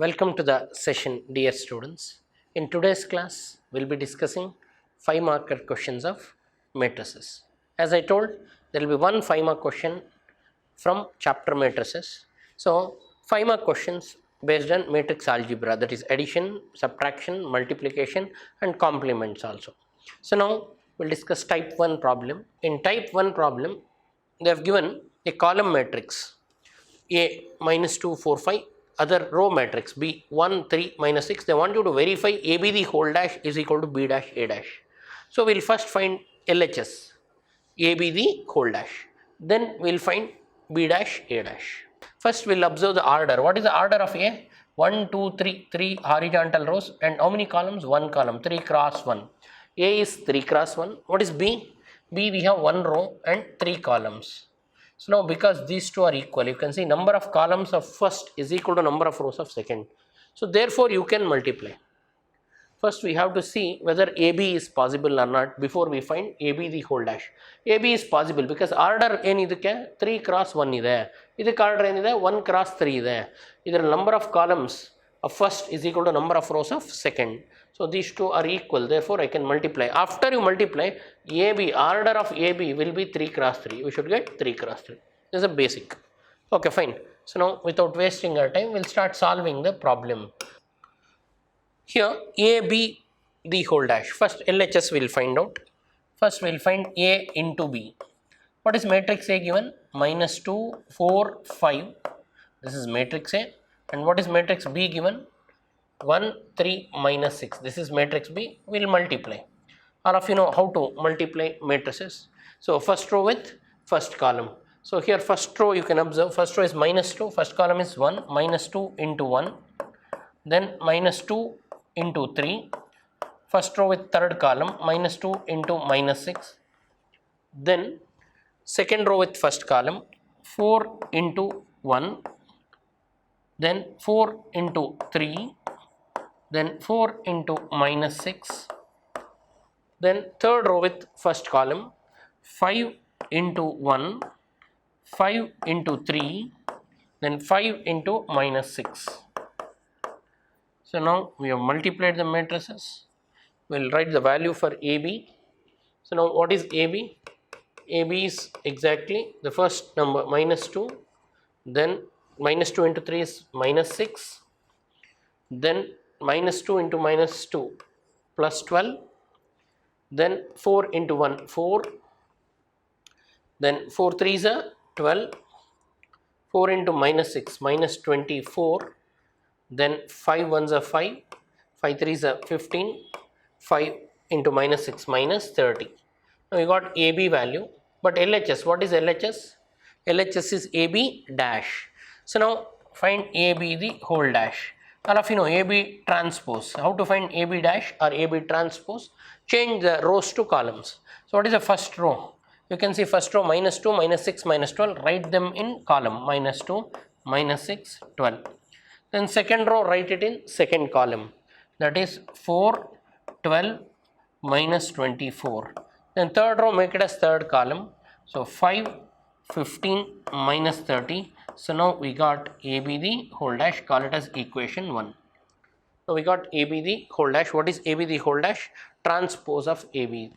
Welcome to the session, dear students. In today's class, we'll be discussing 5 marker questions of matrices. As I told, there will be one 5 mark question from chapter matrices. So, 5 mark questions based on matrix algebra, that is addition, subtraction, multiplication and complements also. So, now we'll discuss type 1 problem. In type 1 problem, they have given a column matrix A minus 2, 4, 5, other row matrix B 1, 3, minus 6. They want you to verify AB the whole dash is equal to B dash A dash. So, we will first find LHS AB the whole dash, then we will find B dash A dash. First we will observe the order. What is the order of A? 1, 2, 3, 3 horizontal rows and how many columns? 1 column, 3 cross 1. A is 3 cross 1. What is B? B we have 1 row and 3 columns. So, now because these two are equal, you can see number of columns of first is equal to number of rows of second. So, therefore, you can multiply. First, we have to see whether AB is possible or not before we find AB the whole dash. AB is possible because order ಏನು ಇದಕ್ಕೆ 3 cross 1 ಇದೆ. ಇದಕ್ಕೆ order ಏನಿದೆ 1 cross 3 ಇದೆ. ಇದರ number of columns of first is equal to number of rows of second. So, these two are equal, therefore, I can multiply. After you multiply, AB, order of AB will be 3 cross 3. We should get 3 cross 3. This is a basic. Okay, fine. So, now without wasting our time, we will start solving the problem. Here, AB the whole dash. First, LHS we will find out. First, we will find A into B. What is matrix A given? Minus 2, 4, 5. This is matrix A. And what is matrix B given? 1, 3, minus 6. This is matrix B. We will multiply. All of you know how to multiply matrices. So, first row with first column. So, here first row you can observe, first row is minus 2, first column is 1, minus 2 into 1, then minus 2 into 3, first row with third column, minus 2 into minus 6, then second row with first column, 4 into 1, then 4 into 3, then 4 into minus 6, then third row with first column, 5 into 1, 5 into 3, then 5 into minus 6. So, now we have multiplied the matrices. We will write the value for AB. So, now what is AB? AB is exactly the first number minus 2, then minus 2 into 3 is minus 6, then minus 2 into minus 2 plus 12, then 4 into 1 4, then 4 3s are 12, 4 into minus 6 minus 24, then 5 1s are 5, 5 3s are 15, 5 into minus 6 minus 30. Now we got AB value, but LHS, what is LHS? LHS is AB dash. So, now find AB the whole dash. All of you know AB transpose. How to find AB dash or AB transpose? Change the rows to columns. So, what is the first row? You can see first row minus 2, minus 6, minus 12. Write them in column minus 2, minus 6, 12. Then second row write it in second column. That is 4, 12, minus 24. Then third row make it as third column. So, 5, 15, minus 30. So, now we got AB the whole dash, call it as equation 1. Now, we got AB the whole dash. What is AB the whole dash? Transpose of AB.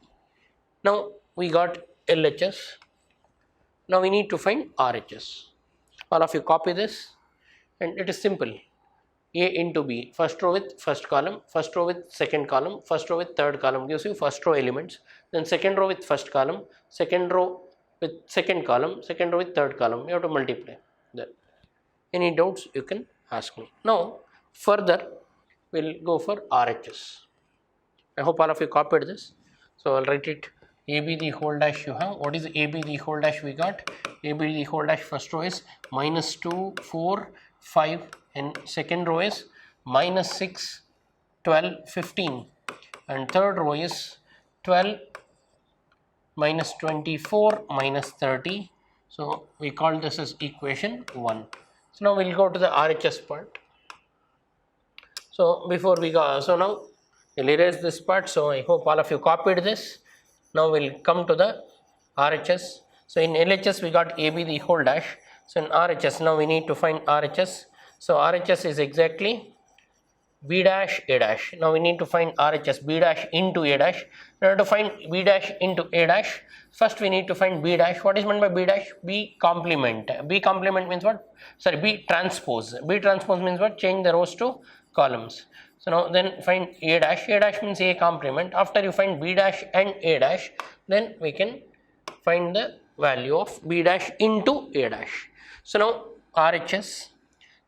Now, we got LHS. Now, we need to find RHS. All of you copy this and it is simple. A into B, first row with first column, first row with second column, first row with third column gives you first row elements, then second row with first column, second row with second column, second row with third column. You have to multiply that. Any doubts you can ask me. Now, further we will go for RHS. I hope all of you copied this. So, I will write it AB the whole dash you have. What is AB the whole dash we got? AB the whole dash first row is minus 2, 4, 5 and second row is minus 6, 12, 15 and third row is 12, minus 24, minus 30. So, we call this as equation 1. So, now we will go to the RHS part. So, before we go, so now we will erase this part. So, I hope all of you copied this. Now, we will come to the RHS. So, in LHS we got AB the whole dash. So, in RHS now we need to find RHS. So RHS is exactly B dash A dash. Now we need to find RHS B dash into A dash. In order to find B dash into A dash, first we need to find B dash. What is meant by B dash? B complement. B complement means what? Sorry, B transpose. B transpose means what? Change the rows to columns. So now then find A dash. A dash means A complement. After you find B dash and A dash, then we can find the value of B dash into A dash. So now RHS.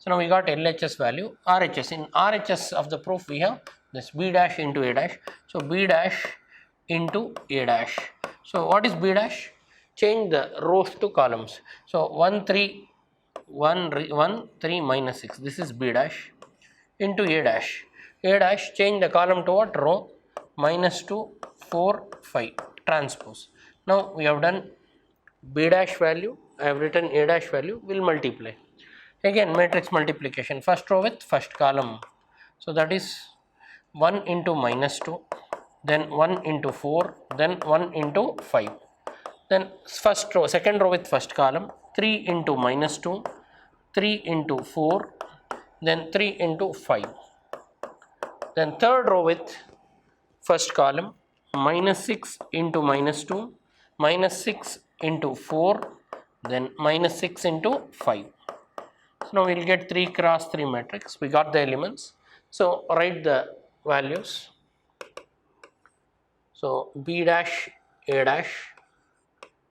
So now we got LHS value, RHS. In RHS of the proof we have this B dash into A dash. So B dash into A dash. So what is B dash? Change the rows to columns. So 1 3 1 3 minus 6. This is B dash into A dash. A dash, change the column to what? Row minus 2 4 5 transpose. Now we have done B dash value. I have written A dash value. Will multiply. Again matrix multiplication, first row with first column. So that is 1 into minus 2, then 1 into 4, then 1 into 5. Then first row, second row with first column, 3 into minus 2, 3 into 4, then 3 into 5. Then third row with first column, minus 6 into minus 2, minus 6 into 4, then minus 6 into 5. So now we will get 3 cross 3 matrix. We got the elements. So write the values. So B dash A dash,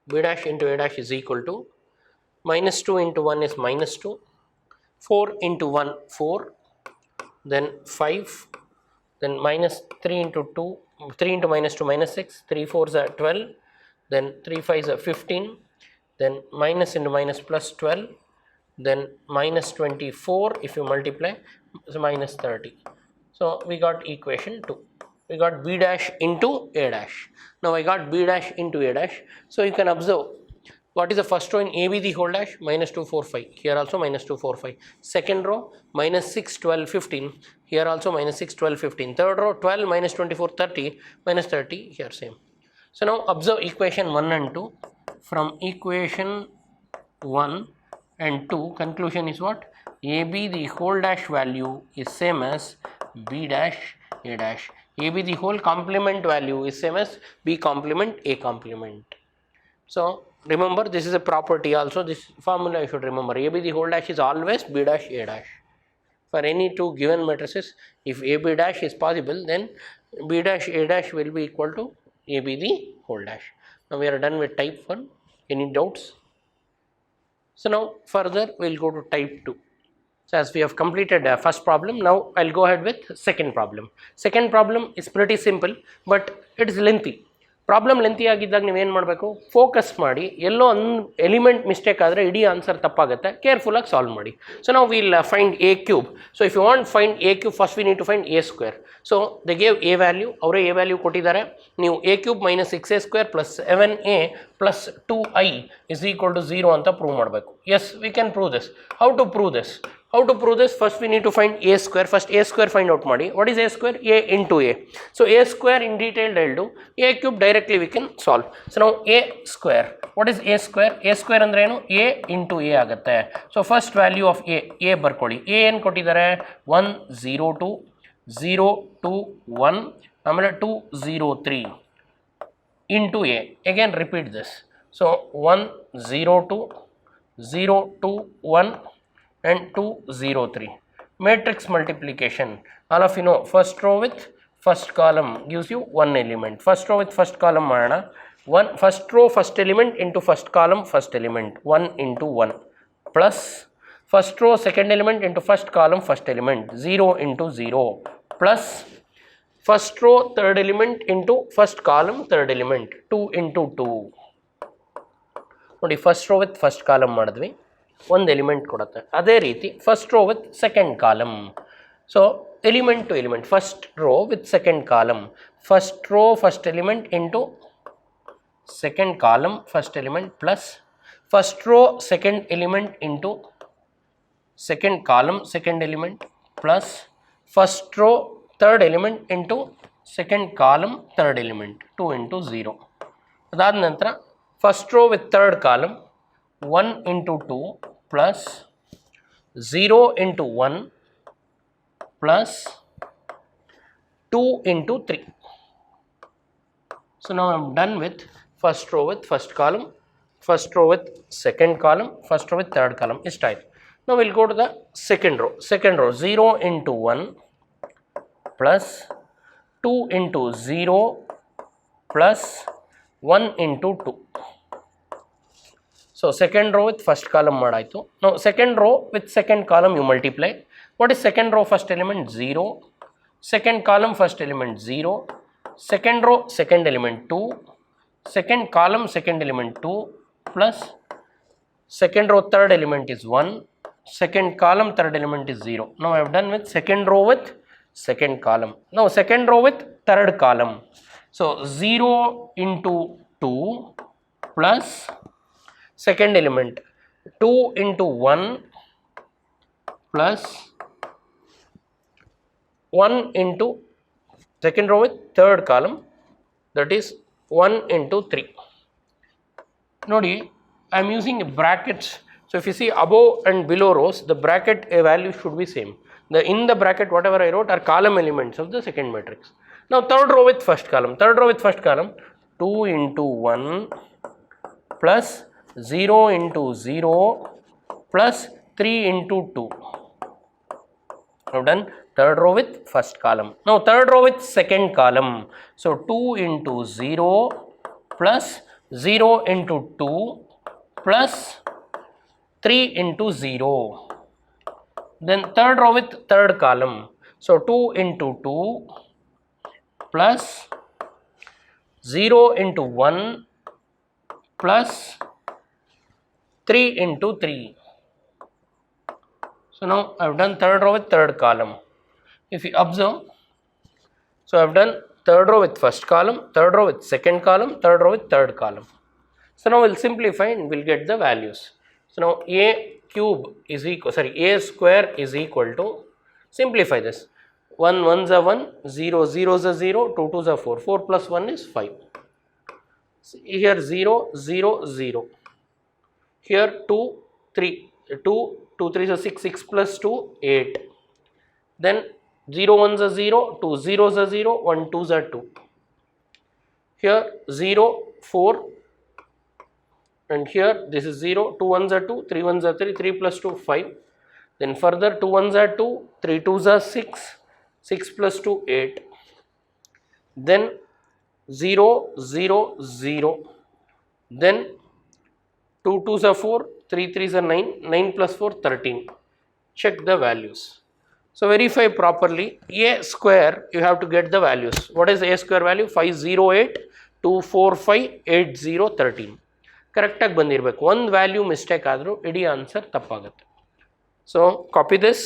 B dash into A dash is equal to minus 2 into 1 is minus 2, 4 into 1 4, then 5, then minus 3 into 2, 3 into minus 2 minus 6, 3 4s are 12, then 3 5s are 15, then minus into minus plus 12, then minus 24 if you multiply, so minus 30. So we got equation 2. We got B dash into A dash. Now I got B dash into A dash. So you can observe what is the first row in AB the whole dash? Minus 2 4 5. Here also minus 2 4 5. Second row minus 6 12 15. Here also minus 6 12 15. Third row 12 minus 24 30 minus 30. Here same. So now observe equation 1 and 2. From equation 1 and 2, conclusion is what? AB the whole dash value is same as B dash A dash. AB the whole complement value is same as B complement A complement. So remember, this is a property also. This formula you should remember. AB the whole dash is always B dash A dash. For any two given matrices, if AB dash is possible, then B dash A dash will be equal to AB the whole dash. Now we are done with type 1. Any doubts? So now further we will go to type 2. So as we have completed first problem, now I will go ahead with second problem. Second problem is pretty simple, but it is lengthy. Problem lengthy ಆಗಿದ್ದಾಗ ನೀವೇನು ಮಾಡಬೇಕು, focus ಮಾಡಿ. ಎಲ್ಲೋ ಒಂದು element mistake ಆದರೆ ಇಡೀ answer ತಪ್ಪಾಗುತ್ತೆ. ಕೇರ್ಫುಲ್ಲಾಗಿ solve ಮಾಡಿ. ಸೊ ನಾವು will find a cube. So if you want find a cube, first we need to find a square. So they gave a value, ಅವರೇ ಎ ವ್ಯಾಲ್ಯೂ ಕೊಟ್ಟಿದ್ದಾರೆ. ನೀವು a cube minus 6a square plus 7a plus 2i is equal to 0 ಅಂತ prove ಮಾಡಬೇಕು. Yes, we can prove this. How to prove this? How to prove this? First we need to find a square. First a square find out ಮಾಡಿ. What is a square? A into a. So a square in detail I'll do. A cube directly we can solve. So now a square. What is a square? A square ಅಂದ್ರೆ ಏನು? A into a ಆಗುತ್ತೆ. So first value of a ಬರ್ಕೊಳ್ಳಿ. a ಏನು ಕೊಟ್ಟಿದ್ದಾರೆ? 1 0 2 0 2 1 ಆಮೇಲೆ 2 0 3 into a. Again repeat this. So 1 0 2 0 2 1 and 2 0 3. Matrix multiplication, all of you know, first row with first column gives you one element. First row with first column ಮಾಡೋಣ. One first row first element into first column first element, 1 into 1 plus first row second element into first column first element, 0 into 0 plus first row third element into first column third element, 2 into 2. ನೋಡಿ, first row with first column ಮಾಡಿದ್ವಿ, ಒಂದು element ಕೊಡುತ್ತೆ. ಅದೇ ರೀತಿ first row with second column. So element to element, first row with second column, first row first element into second column first element plus first row second element into second column second element plus first row third element into second column third element, 2 into 0. ಅದಾದ ನಂತರ first row with third column 1 into 2 plus 0 into 1 plus 2 into 3. So now I am done with first row with first column, first row with second column, first row with third column is tied. Now we will go to the second row. Second row, 0 into 1 plus 2 into 0 plus 1 into 2. So second row with first column madaitu. Now second row with second column you multiply. What is second row first element? 0. Second column first element 0. Second row second element 2. Second column second element 2 plus second row third element is 1. Second column third element is 0. Now I have done with second row with second column. Now second row with third column. So 0 into 2 plus second element 2 into 1 plus 1 into second row with third column, that is 1 into 3. Nodi, I am using brackets. So if you see above and below rows, the bracket value should be same. In the bracket whatever I wrote are column elements of the second matrix. Now third row with first column. Third row with first column, 2 into 1 plus 0 into 0 plus 3 into 2. I have done third row with first column. Now third row with second column. So 2 into 0 plus 0 into 2 plus 3 into 0. Then third row with third column. So 2 into 2 plus 0 into 1 plus 3 into 3. So now I have done third row with third column. If you observe, so I have done third row with first column, third row with second column, third row with third column. So now we will simplify and we will get the values. So now a cube is equal, a square is equal to, simplify this, 1 1s are 1, 0 0s are 0, 2 2s are 4, 4 plus 1 is 5. So here 0 0 0, here 2 3, 2 2 3s are 6, 6 plus 2 8, then 0 1s are 0, 2 0s are 0, 1 2s are 2, here 0 4, and here this is 0, 2 1s are 2, 3 1s are 3, 3 plus 2 5, then further 2 1s are 2, 3 2s are 6, 6 plus 2 8, then 0 0 0, then 2 2s are 4, 3 3s are 9, 9 plus 4 13. Check the values. So verify properly. A square you have to get the values. What is a square value? 508 245 8013. Correct ಆಗಿ ಬಂದಿರಬೇಕು. ಒಂದು value mistake ಆದರೂ ಇಡೀ answer ತಪ್ಪಾಗುತ್ತೆ. So copy this.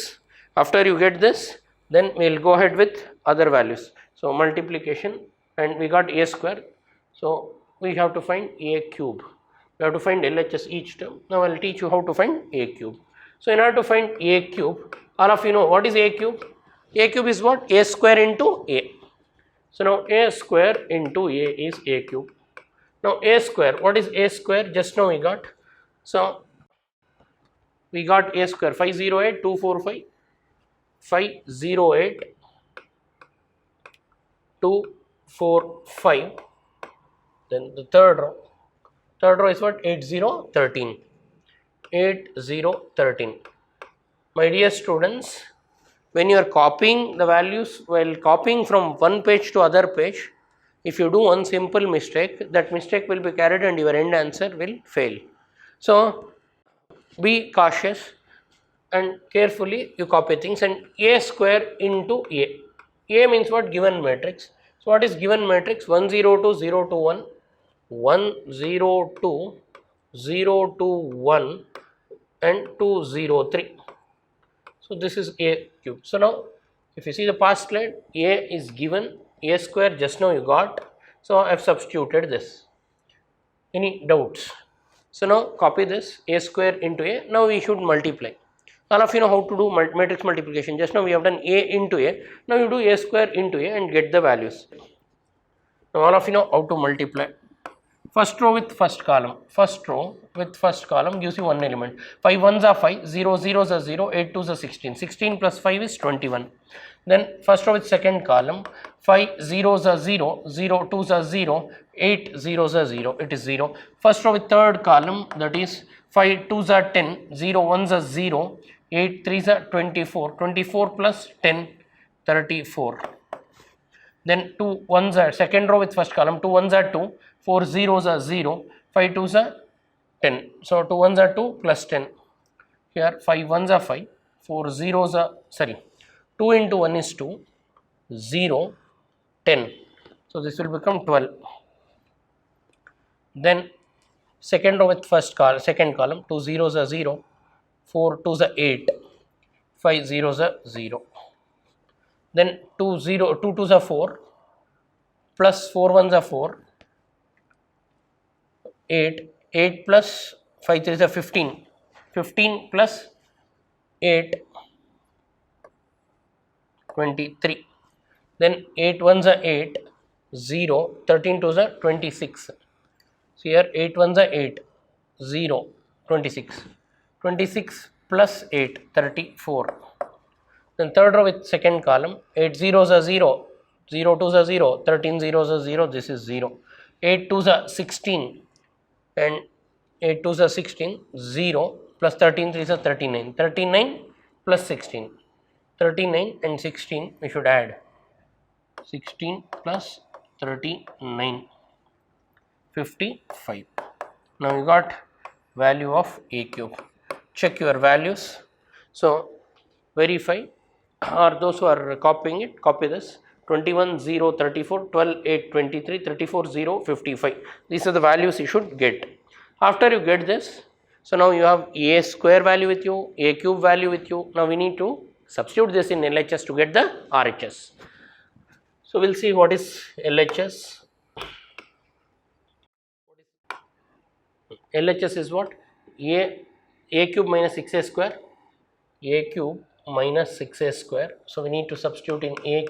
After you get this, then we will go ahead with other values. So multiplication, and we got a square. So we have to find a cube. We have to find LHS each term. Now I will teach you how to find a cube. So in order to find a cube, all of you know what is a cube? A cube is what? A square into a. So now a square into a is a cube. Now a square, what is a square? Just now we got. So we got a square 508 245 508 245. Then the third row is what? 8013. 8013. My dear students, when you are copying the values, while copying from one page to other page, if you do one simple mistake, that mistake will be carried and your end answer will fail. So be cautious and carefully you copy things. And a square into a. A means what? Given matrix. So what is given matrix? 102 021, 102 021 and 203. So this is a cube. So now if you see the past slide, a is given, a square just now you got. So I have substituted this. Any doubts? So now copy this, a square into a. Now we should multiply. All of you know how to do matrix multiplication. Just now we have done a into a. Now you do a square into a and get the values. Now all of you know how to multiply. First row with first column. First row with first column gives you one element. 5 ones are 5, 0 zeros are 0, 8 twos are 16. 16 plus 5 is 21. Then first row with second column, 5 zeros are 0, 0 twos are 0, 8 zeros are 0, it is 0. First row with third column, that is 5 twos are 10, 0 ones are 0, 8 threes are 24, 24 plus 10, 34. Then 2 ones are second row with first column, 2 ones are 2, 4 zeros are 0, 5 twos are 10. So 2 ones are 2 plus 10. Here 5 ones are 5, 4 zeros are 2 into 1 is 2, 0, 10. So this will become 12. Then second row with second column, 2 zeros are 0, 4 twos are 8, 5 zeros are 0. Then 2 twos are 4, plus 4 ones are 4, 8, 8 plus 5 threes are 15, 15 plus 8, 23. Then 8 ones are 8, 0, 13 twos are 26. So here 8 ones are 8, 0, 26. 26 plus 8, 34. Then third row with second column, 8 zeros are 0, 0 twos are 0, 13 zeros are 0, this is 0. 8 twos are 16 and 8 twos are 16, 0 plus 13 threes are 39. 39 plus 16. 39 and 16 we should add. 16 plus 39, 55. Now you got value of a cube. Check your values. So verify, or those who are copying it, copy this. 21 0 34, 12 8 23, 34 0 55. These are the values you should get. After you get this, so now you have a square value with you, a cube value with you. Now we need to substitute this in LHS to get the RHS. So we'll see what is LHS. LHS is what? A cube minus 6a square, a cube minus 6a square. So we need to substitute in a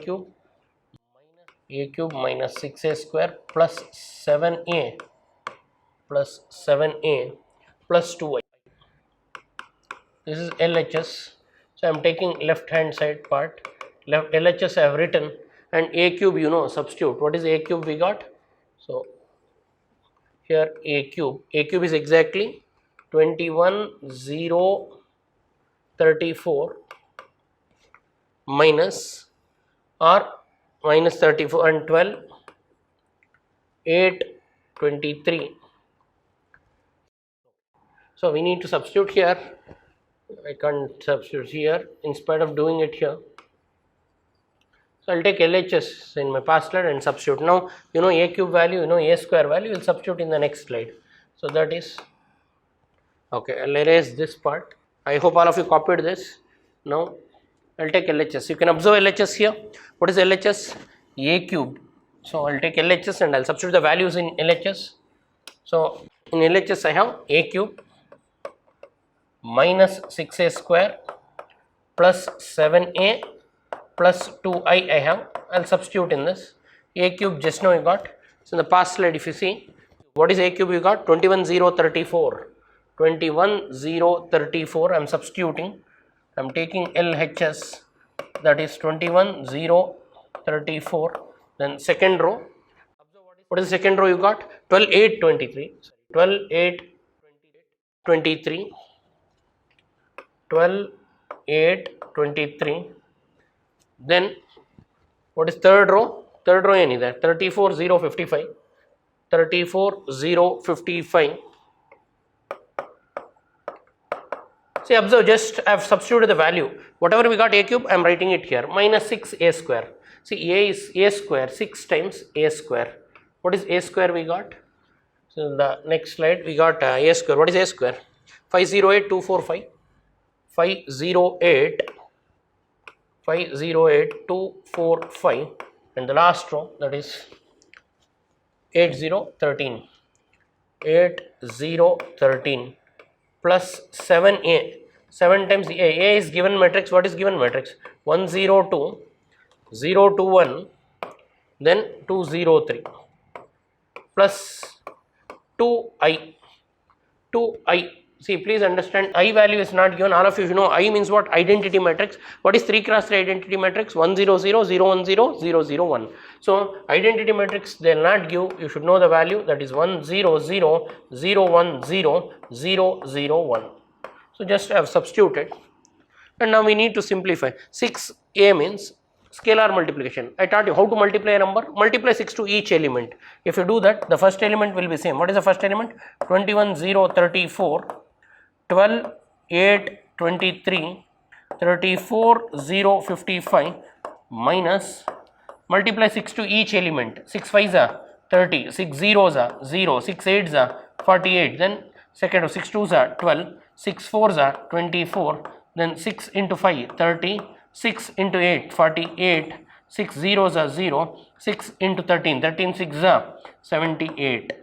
cube minus 6a square plus 7a plus 7a plus 2y. This is LHS. So I am taking left hand side part. LHS I have written, and a cube, you know, substitute. What is a cube we got? So here a cube is exactly 21 0 34 minus 34 and 12 8 23. So we need to substitute here. I can't substitute here in spite of doing it here. So I'll take LHS in my past slide and substitute. Now you know a cube value, you know a square value, we'll substitute in the next slide. So that is okay. I'll erase this part. I hope all of you copied this. Now I'll take LHS. You can observe LHS here. What is LHS? A cube. So I'll take LHS and I'll substitute the values in LHS. So in LHS I have a cube minus 6a square plus 7a plus 2i I have. I'll substitute in this. A cube just now you got. So in the past slide if you see, what is a cube you got? 21 0 34. 21 0 34. I'm substituting. I'm taking LHS, that is 21 0 34. Then second row. What is the second row you got? 12 8 23. 12 8 23. 12 8 23. Then what is third row? Third row any there? 34 0 55. 34 0 55. See, observe, just I have substituted the value. Whatever we got a cube, I am writing it here. Minus 6a square. See, a is a square, 6 times a square. What is a square we got? So in the next slide we got a square. What is a square? 508 245. 508 245, and the last row, that is 8013. 8013 plus 7a. 7 times a is given matrix. What is given matrix? 102 021, then 203 plus 2i, 2i. See, please understand, I value is not given. All of you should know I means what? Identity matrix. What is 3 cross 3 identity matrix? 1 0 0 0 1 0 0 0 1. So identity matrix they will not give. You should know the value, that is 1 0 0 0 1 0 0 0 1. So just I have substituted, and now we need to simplify. 6a means scalar multiplication. I taught you how to multiply a number. Multiply 6 to each element. If you do that, the first element will be same. What is the first element? 21 0 34, 12 8 23, 34 0 55 minus, multiply 6 to each element. 6 5s are 30, 6 zeros are 0, 6 8s are 48, then second 6 2s are 12, 6 4s are 24, then 6 into 5 30, 6 into 8 48, 6 zeros are 0, 6 into 13 13 6s are 78,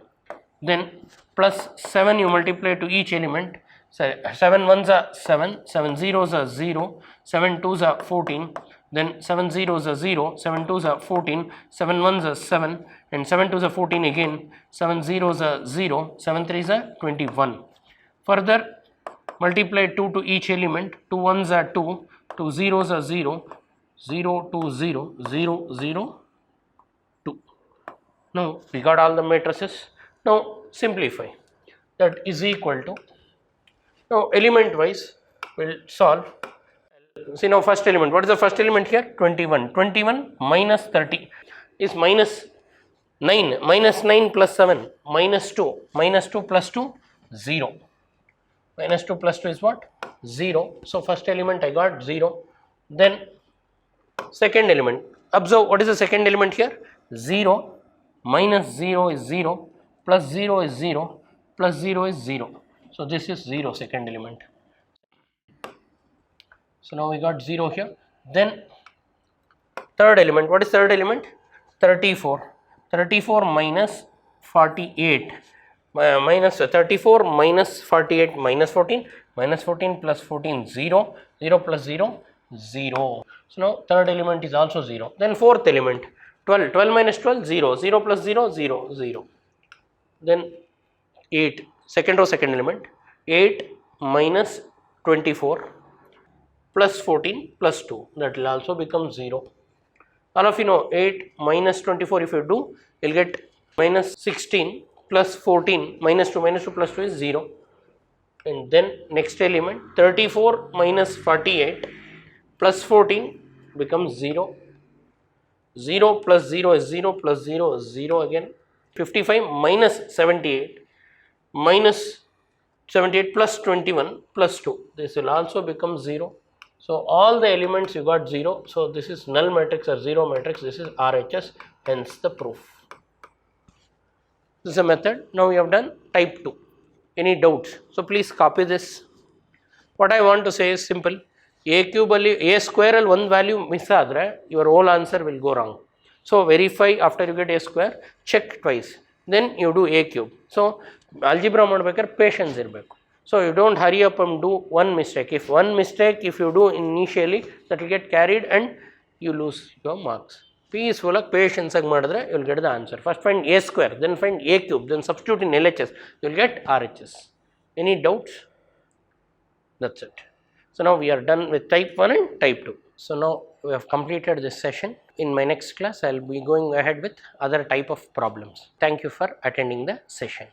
then plus 7 you multiply to each element. 7 ones are 7, 7 zeros are 0, 7 twos are 14, then 7 zeros are 0, 7 twos are 14, 7 ones are 7, and 7 twos are 14 again, 7 zeros are 0, 7 threes are 21. Further multiply 2 to each element. 2 ones are 2, 2 zeros are 0, 0 2 0 0 0 2. Now we got all the matrices. Now simplify. That is equal to, now element wise we'll solve. See, now first element, what is the first element here? 21. 21 minus 30 is minus 9, minus 9 plus 7, minus 2, minus 2 plus 2, 0. Minus 2 plus 2 is what? 0. So first element I got 0. Then second element, observe what is the second element here? 0, minus 0 is 0, plus 0 is 0, plus 0 is 0. So this is 0, second element. So now we got 0 here. Then third element, what is third element? 34. 34 minus 48, minus 34 minus 48 minus 14, minus 14 plus 14 0, 0 plus 0 0. So now third element is also 0. Then fourth element, 12, 12 minus 12 0, 0 plus 0 0 0. Then 8, second row second element, 8 minus 24 plus 14 plus 2, that will also become 0. All of you know 8 minus 24, if you do, you will get minus 16 plus 14 minus 2 plus 2 is 0. And then next element, 34 minus 48 plus 14 becomes 0. 0 plus 0 is 0 plus 0 is 0 again. 55 minus 78 minus 78 plus 21 plus 2, this will also become 0. So all the elements you got 0. So this is null matrix or 0 matrix. This is RHS, hence the proof. This is a method. Now we have done type 2. Any doubts? So please copy this. What I want to say is simple. A cube a square al one value miss adre, your whole answer will go wrong. So verify after you get a square, check twice. Then you do a cube. So algebra madbekar patience irbeku. So you don't hurry up and do one mistake. If one mistake if you do initially, that will get carried and you lose your marks. Peaceful patience madre, you will get the answer. First find a square, then find a cube, then substitute in LHS, you will get RHS. Any doubts? That's it. So now we are done with type 1 and type 2. So now we have completed this session. In my next class, I will be going ahead with other type of problems. Thank you for attending the session.